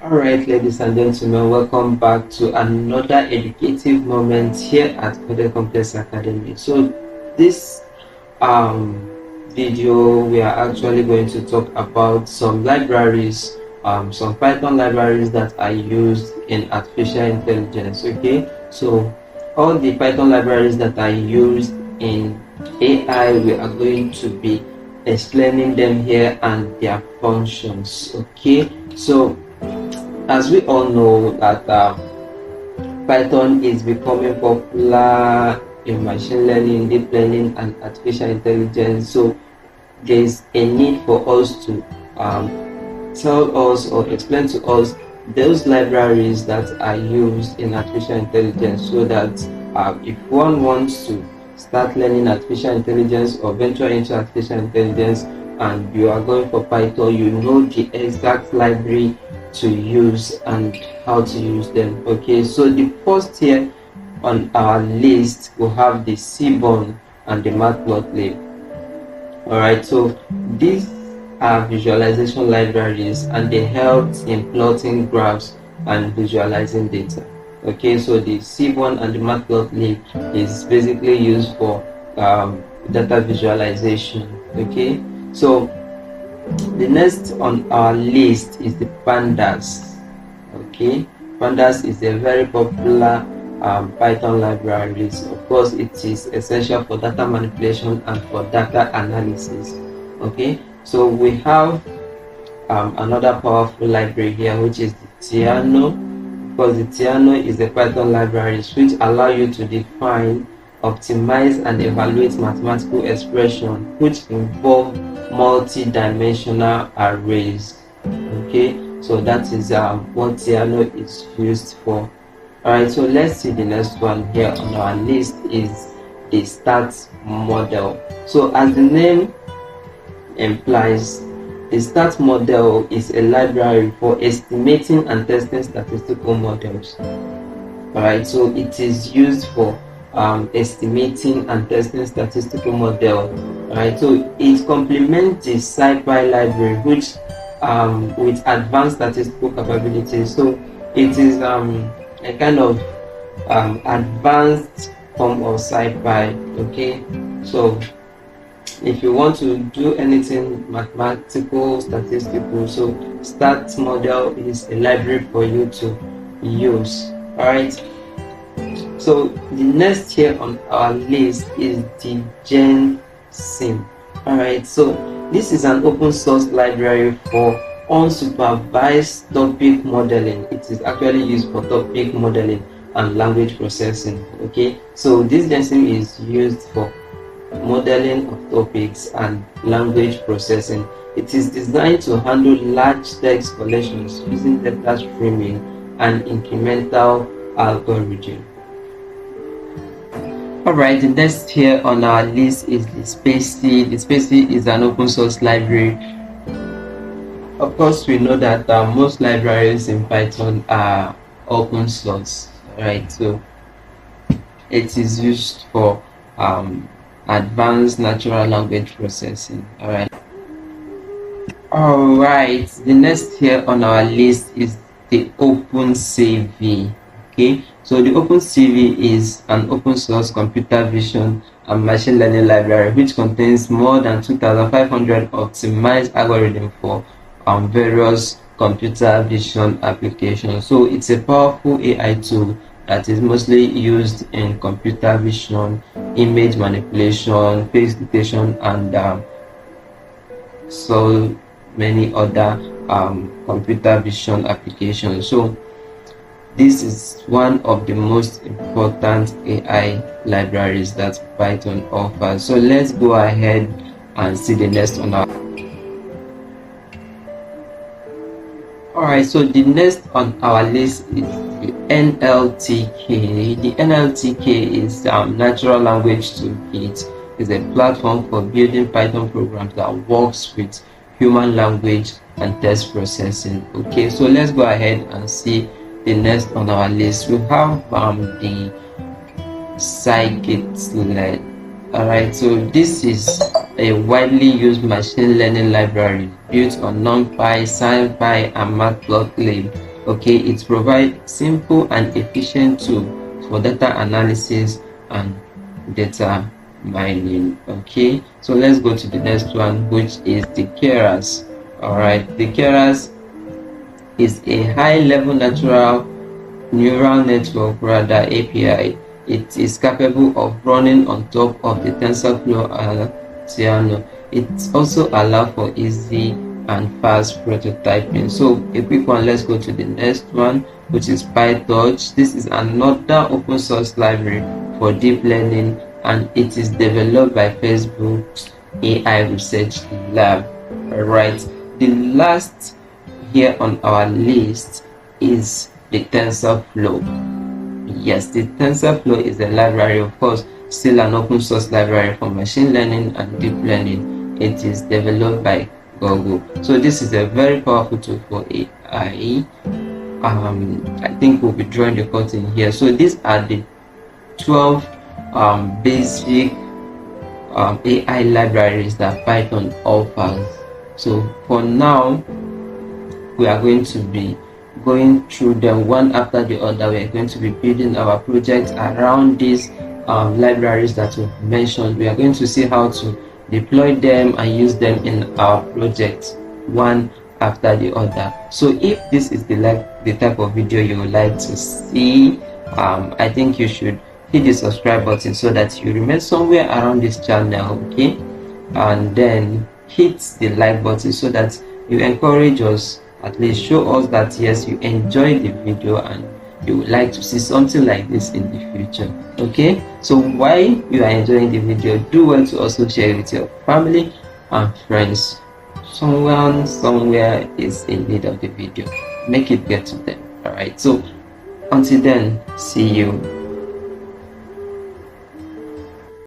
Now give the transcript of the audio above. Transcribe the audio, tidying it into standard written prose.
Alright, ladies and gentlemen, welcome back to another educative moment here at Coded Complex Academy. So, this video, we are actually going to talk about some libraries, some Python libraries that are used in artificial intelligence. Okay, so all the Python libraries that are used in AI, we are going to be explaining them here and their functions. Okay, so as we all know that Python is becoming popular in machine learning, deep learning, and artificial intelligence. So there is a need for us to tell us or explain to us those libraries that are used in artificial intelligence, so that if one wants to start learning artificial intelligence or venture into artificial intelligence and you are going for Python, you know the exact library to use and how to use them. Okay, so the first here on our list we have the Seaborn and the Matplotlib. Alright, so these are visualization libraries and they help in plotting graphs and visualizing data. Okay, so the Seaborn and the Matplotlib is basically used for data visualization. Okay, so the next on our list is the Pandas. Okay, Pandas is a very popular Python library. Of course, it is essential for data manipulation and for data analysis. Okay, so we have another powerful library here, which is the Theano, because the Theano is a Python library which allow you to define, optimize, and evaluate mathematical expressions which involve multi-dimensional arrays. Okay, so that is what Theano is used for. Alright, so let's see the next one here on our list is the stats model. So as the name implies, the stats model is a library for estimating and testing statistical models. Alright, so it is used for estimating and testing statistical model. Alright, so it complements the SciPy library, which with advanced statistical capabilities. So it is a kind of advanced form of SciPy. Okay, so if you want to do anything mathematical, statistical, so stats model is a library for you to use. Alright, so the next here on our list is the GenSim. Alright, so this is an open source library for unsupervised topic modeling. It is actually used for topic modeling and language processing. Okay, so this GenSim is used for modeling of topics and language processing. It is designed to handle large text collections using data streaming and incremental algorithm. Alright, the next here on our list is the spaCy. The spaCy is an open source library. Of course, we know that most libraries in Python are open source. Alright, so it is used for advanced natural language processing. Alright, the next here on our list is the OpenCV. Okay, so the OpenCV is an open source computer vision and machine learning library which contains more than 2,500 optimized algorithms for various computer vision applications. So it's a powerful AI tool that is mostly used in computer vision, image manipulation, face detection, and so many other computer vision applications. So this is one of the most important AI libraries that Python offers. So let's go ahead and see the next on our. Alright, so the next on our list is the NLTK. The NLTK is Natural Language Toolkit. It's a platform for building Python programs that works with human language and text processing. Okay, so let's go ahead and see the next on our list. We have the Scikit-learn. Alright, so this is a widely used machine learning library built on NumPy, SciPy, and Matplotlib. Okay, it provides simple and efficient tool for data analysis and data mining. Okay, so let's go to the next one, which is the Keras. All right, the Keras is a high level natural neural network, rather API. It is capable of running on top of the TensorFlow Theano. It also allows for easy and fast prototyping. So a quick one, let's go to the next one, which is PyTorch. This is another open source library for deep learning, and it is developed by Facebook's AI Research Lab. Alright, the last here on our list is the TensorFlow. Yes, the TensorFlow is a library, of course, still an open source library for machine learning and deep learning. It is developed by Google. So this is a very powerful tool for AI. I think we'll be drawing the curtain here. So these are the 12 basic AI libraries that Python offers. So for now, we are going to be going through them one after the other. We are going to be building our projects around these libraries that we've mentioned. We are going to see how to deploy them and use them in our projects one after the other. So if this is the type of video you would like to see, I think you should hit the subscribe button so that you remain somewhere around this channel, okay? And then hit the like button so that you encourage us, at least show us that yes, you enjoyed the video and you would like to see something like this in the future. Okay, so while you are enjoying the video, do well to also share it with your family and friends. Someone somewhere is in need of the video, make it get to them. All right, so until then, see you